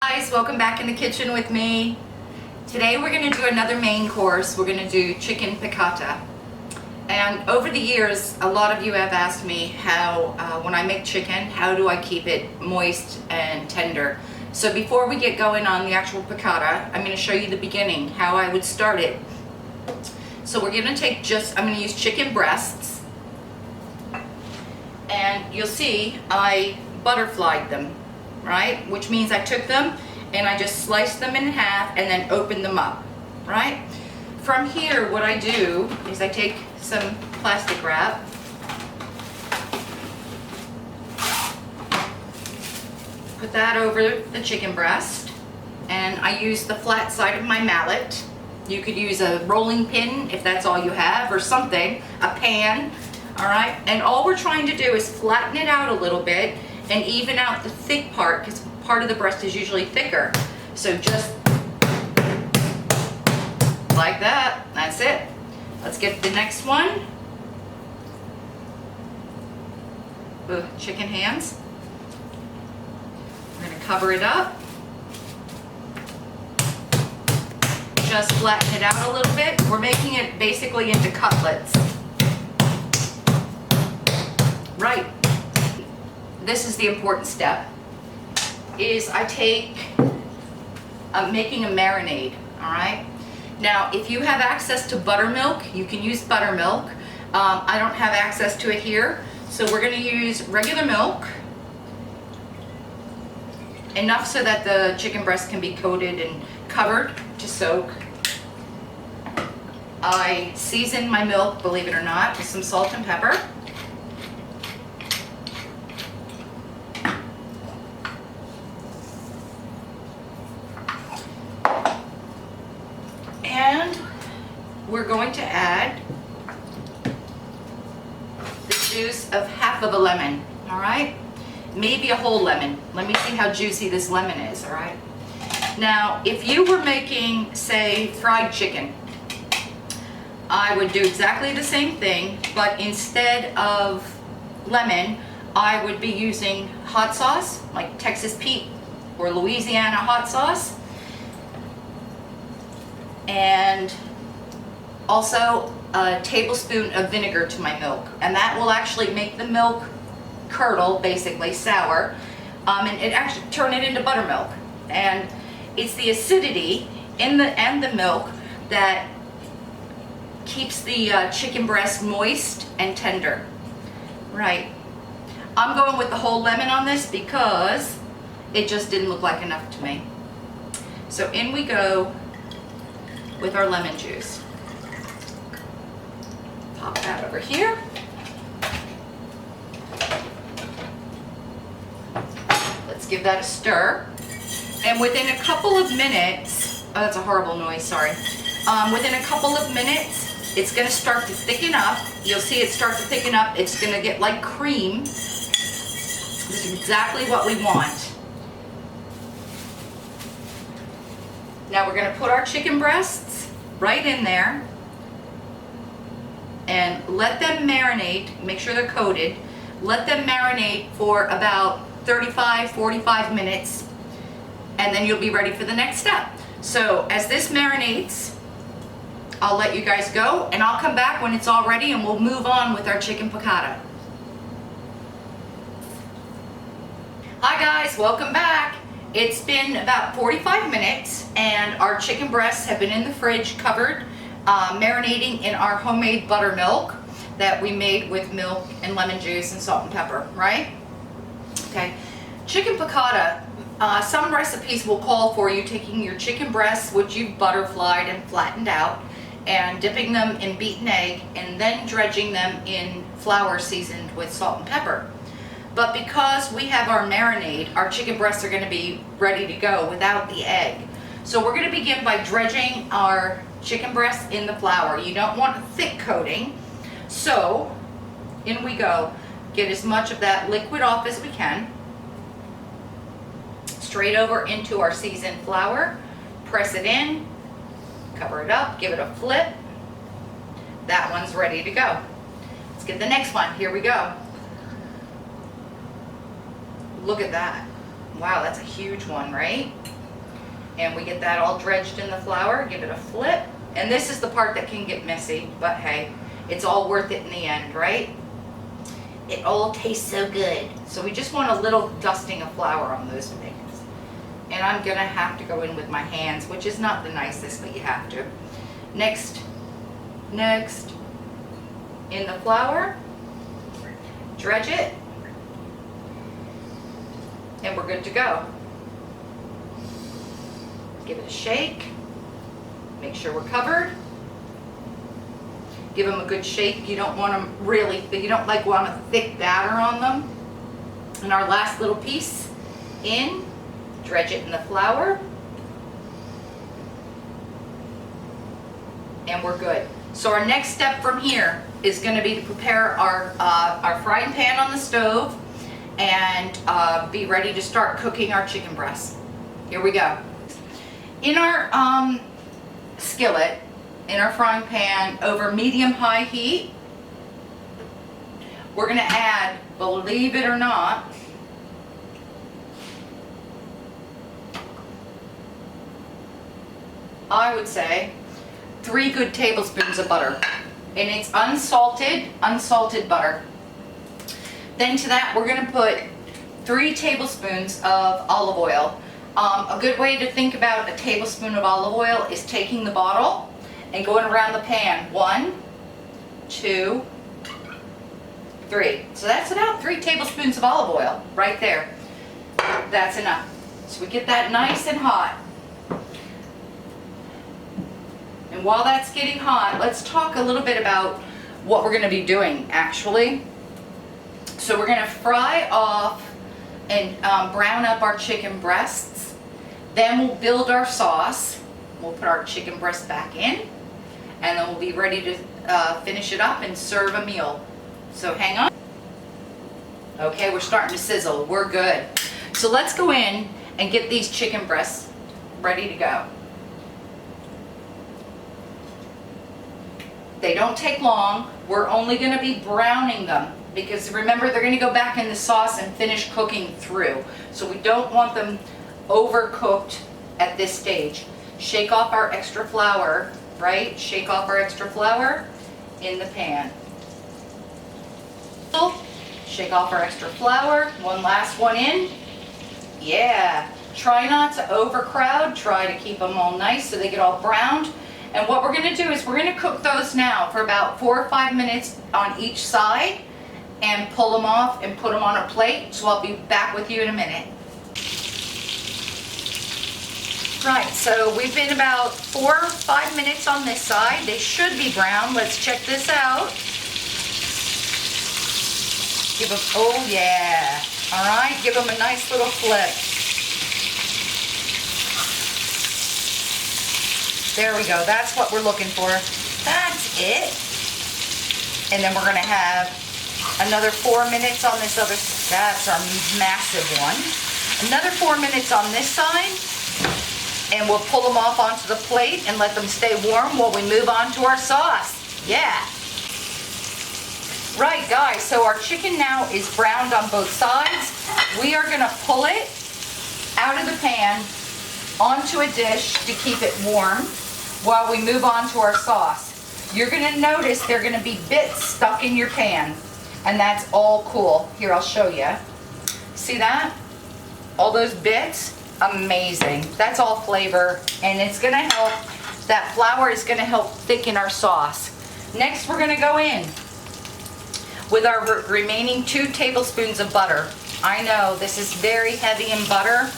Guys, welcome back in the kitchen with me. Today we're going to do another main course. We're going to do chicken piccata. And over the years, a lot of you have asked me how, when I make chicken, how do I keep it moist and tender? So before we get going on the actual piccata, I'm going to show you the beginning, how I would start it. So we're going to take I'm going to use chicken breasts. And you'll see I butterflied them, right? Which means I took them and I just sliced them in half and then opened them up, right? From here, what I do is I take some plastic wrap, put that over the chicken breast, and I use the flat side of my mallet. You could use a rolling pin if that's all you have, or something, a pan, all right? And all we're trying to do is flatten it out a little bit and even out the thick part, because part of the breast is usually thicker. So just like that. That's it. Let's get the next one. Ooh, chicken hands. We're going to cover it up. Just flatten it out a little bit. We're making it basically into cutlets. Right. This is the important step, is I'm making a marinade, all right? Now, if you have access to buttermilk, you can use buttermilk. I don't have access to it here, so we're gonna use regular milk, enough so that the chicken breast can be coated and covered to soak. I season my milk, believe it or not, with some salt and pepper. And we're going to add the juice of half of a lemon, all right? Maybe a whole lemon. Let me see how juicy this lemon is, all right? Now, if you were making, say, fried chicken, I would do exactly the same thing, but instead of lemon, I would be using hot sauce, like Texas Pete or Louisiana hot sauce, and also a tablespoon of vinegar to my milk, and that will actually make the milk curdle, basically sour, and it actually turn it into buttermilk. And it's the acidity in the milk that keeps the chicken breast moist and tender. Right. I'm going with the whole lemon on this because it just didn't look like enough to me. So in we go with our lemon juice. Pop that over here. Let's give that a stir. And within a couple of minutes, oh, that's a horrible noise, sorry. Within a couple of minutes, it's gonna start to thicken up. You'll see it start to thicken up. It's gonna get like cream. This is exactly what we want. Now we're gonna put our chicken breasts right in there and let them marinate. Make sure they're coated. Let them marinate for about 35-45 minutes, and then you'll be ready for the next step. So as this marinates, I'll let you guys go, and I'll come back when it's all ready and we'll move on with our chicken piccata. Hi guys, welcome back. It's been about 45 minutes and our chicken breasts have been in the fridge covered, marinating in our homemade buttermilk that we made with milk and lemon juice and salt and pepper, right? Okay, chicken piccata, some recipes will call for you taking your chicken breasts, which you've butterflied and flattened out, and dipping them in beaten egg and then dredging them in flour seasoned with salt and pepper. But because we have our marinade, our chicken breasts are going to be ready to go without the egg. So we're going to begin by dredging our chicken breasts in the flour. You don't want a thick coating, so in we go. Get as much of that liquid off as we can. Straight over into our seasoned flour. Press it in, cover it up, give it a flip. That one's ready to go. Let's get the next one. Here we go. Look at that. Wow, that's a huge one, right? And we get that all dredged in the flour, give it a flip. And this is the part that can get messy, but hey, it's all worth it in the end, right? It all tastes so good. So we just want a little dusting of flour on those things. And I'm gonna have to go in with my hands, which is not the nicest, but you have to. Next, in the flour, dredge it, and we're good to go. Give it a shake, make sure we're covered. Give them a good shake. You don't want them really thick. You don't want a thick batter on them. And our last little piece in, dredge it in the flour. And we're good. So our next step from here is going to be to prepare our frying pan on the stove and be ready to start cooking our chicken breast. Here we go. In our skillet, in our frying pan over medium-high heat, we're going to add, believe it or not, I would say 3 good tablespoons of butter. And it's unsalted butter. Then to that, we're going to put 3 tablespoons of olive oil. A good way to think about a tablespoon of olive oil is taking the bottle and going around the pan. 1, 2, 3. So that's about 3 tablespoons of olive oil right there. That's enough. So we get that nice and hot. And while that's getting hot, let's talk a little bit about what we're going to be doing actually. So we're going to fry off and brown up our chicken breasts. Then we'll build our sauce. We'll put our chicken breast back in. And then we'll be ready to finish it up and serve a meal. So hang on. Okay, we're starting to sizzle. We're good. So let's go in and get these chicken breasts ready to go. They don't take long. We're only going to be browning them because remember they're going to go back in the sauce and finish cooking through. So we don't want them overcooked at this stage. Shake off our extra flour, right? Shake off our extra flour in the pan. Shake off our extra flour. One last one in. Yeah. Try not to overcrowd. Try to keep them all nice so they get all browned. And what we're going to do is we're going to cook those now for about 4 or 5 minutes on each side and pull them off and put them on a plate. So I'll be back with you in a minute. Right, so we've been about 4 or 5 minutes on this side. They should be brown. Let's check this out. Give them, oh yeah. All right, give them a nice little flip. There we go. That's what we're looking for. That's it. And then we're going to have another 4 minutes on this other. That's our massive one. Another 4 minutes on this side. And we'll pull them off onto the plate and let them stay warm while we move on to our sauce. Yeah. Right, guys. So our chicken now is browned on both sides. We are going to pull it out of the pan onto a dish to keep it warm while we move on to our sauce. You're going to notice there are going to be bits stuck in your pan, and that's all cool. Here, I'll show you. See that? All those bits? Amazing. That's all flavor, and it's going to help, that flour is going to help thicken our sauce. Next, we're going to go in with our remaining 2 tablespoons of butter. I know this is very heavy in butter,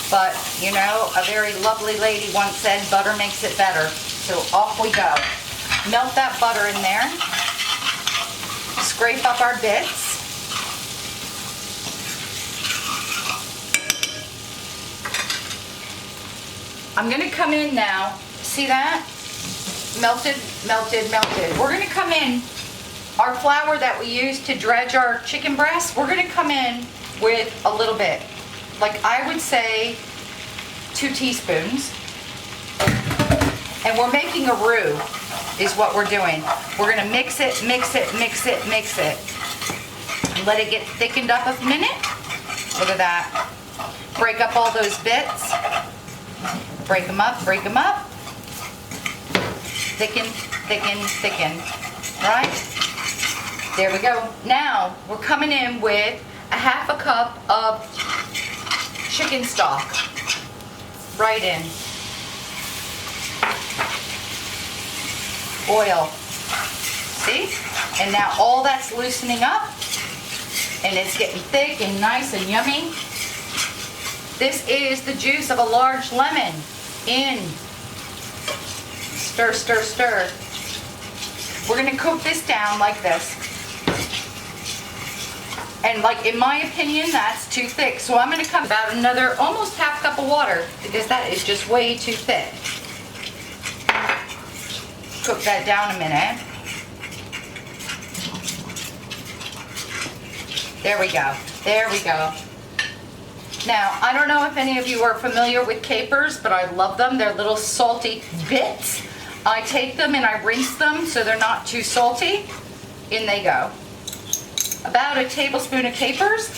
but, you know, a very lovely lady once said, butter makes it better. So off we go. Melt that butter in there. Scrape up our bits. I'm going to come in now. See that? Melted, melted, melted. We're going to come in, our flour that we use to dredge our chicken breast, we're going to come in with a little bit. Like I would say 2 teaspoons. And we're making a roux is what we're doing. We're going to mix it, mix it, mix it, mix it. And let it get thickened up a minute. Look at that. Break up all those bits. Break them up, break them up. Thicken, thicken, thicken. Right? There we go. Now, we're coming in with a half a cup of chicken stock. Right in. Oil. See? And now all that's loosening up, and it's getting thick and nice and yummy. This is the juice of a large lemon. In. Stir, stir, stir. We're going to cook this down like this. And like, in my opinion, that's too thick. So I'm going to cut about another almost half cup of water, because that is just way too thick. Cook that down a minute. There we go. There we go. Now, I don't know if any of you are familiar with capers, but I love them. They're little salty bits. I take them and I rinse them so they're not too salty. In they go. About a tablespoon of capers.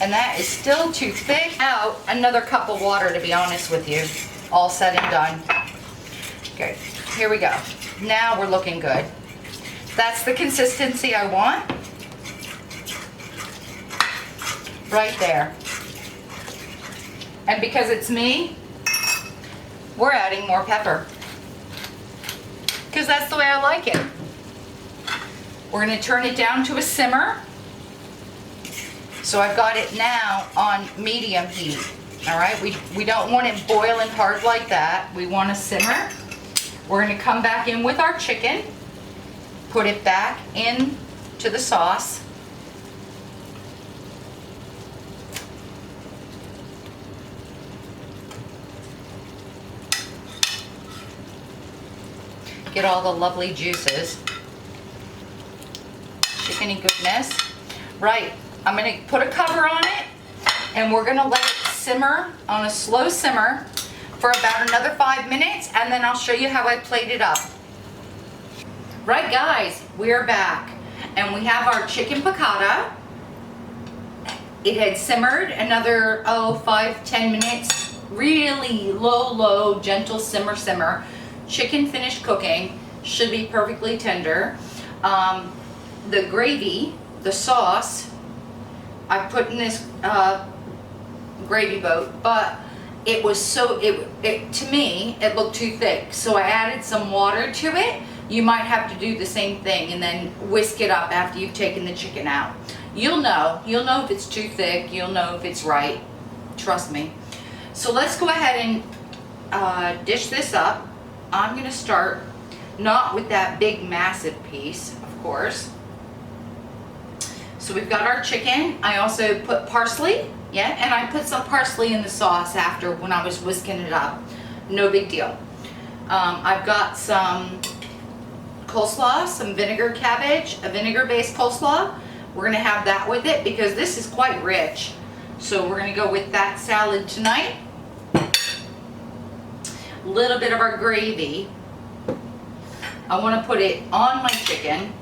And that is still too thick. Out another cup of water, to be honest with you. All said and done. Okay, here we go. Now we're looking good. That's the consistency I want. Right there. And because it's me, we're adding more pepper. Because that's the way I like it. We're going to turn it down to a simmer. So I've got it now on medium heat. All right, we don't want it boiling hard like that. We want to simmer. We're going to come back in with our chicken. Put it back into the sauce. Get all the lovely juices. Chickeny goodness. Right, I'm going to put a cover on it, and we're going to let it simmer on a slow simmer for about another 5 minutes, and then I'll show you how I plate it up. Right guys, we're back, and we have our chicken piccata. It had simmered another 5-10 minutes. Really low, gentle simmer. Chicken finished cooking, should be perfectly tender. The gravy, the sauce, I put in this gravy boat, but it was so, to me, it looked too thick. So I added some water to it. You might have to do the same thing and then whisk it up after you've taken the chicken out. You'll know if it's too thick, you'll know if it's right, trust me. So let's go ahead and dish this up. I'm going to start not with that big massive piece, of course. So we've got our chicken. I also put parsley, and I put some parsley in the sauce after when I was whisking it up. No big deal. I've got some coleslaw, some vinegar cabbage, a vinegar-based coleslaw. We're going to have that with it because this is quite rich. So we're going to go with that salad tonight. Little bit of our gravy. I want to put it on my chicken.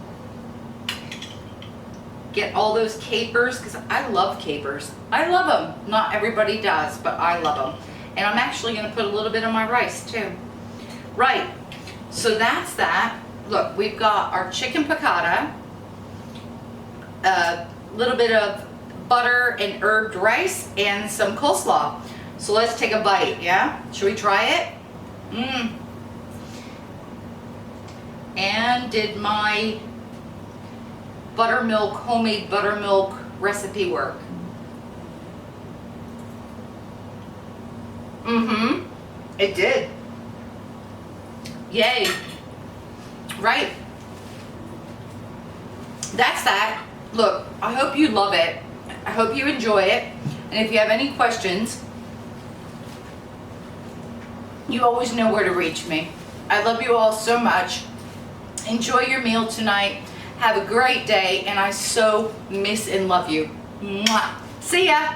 Get all those capers, because I love capers. I love them. Not everybody does, but I love them. And I'm actually going to put a little bit on my rice too. Right, so that's that. Look, we've got our chicken piccata, a little bit of butter and herbed rice, and some coleslaw. So let's take a bite, yeah? Should we try it? And did my buttermilk, homemade buttermilk recipe work? It did. Yay. Right? That's that. Look, I hope you love it. I hope you enjoy it. And if you have any questions, you always know where to reach me. I love you all so much. Enjoy your meal tonight. Have a great day, and I so miss and love you. Mwah. See ya.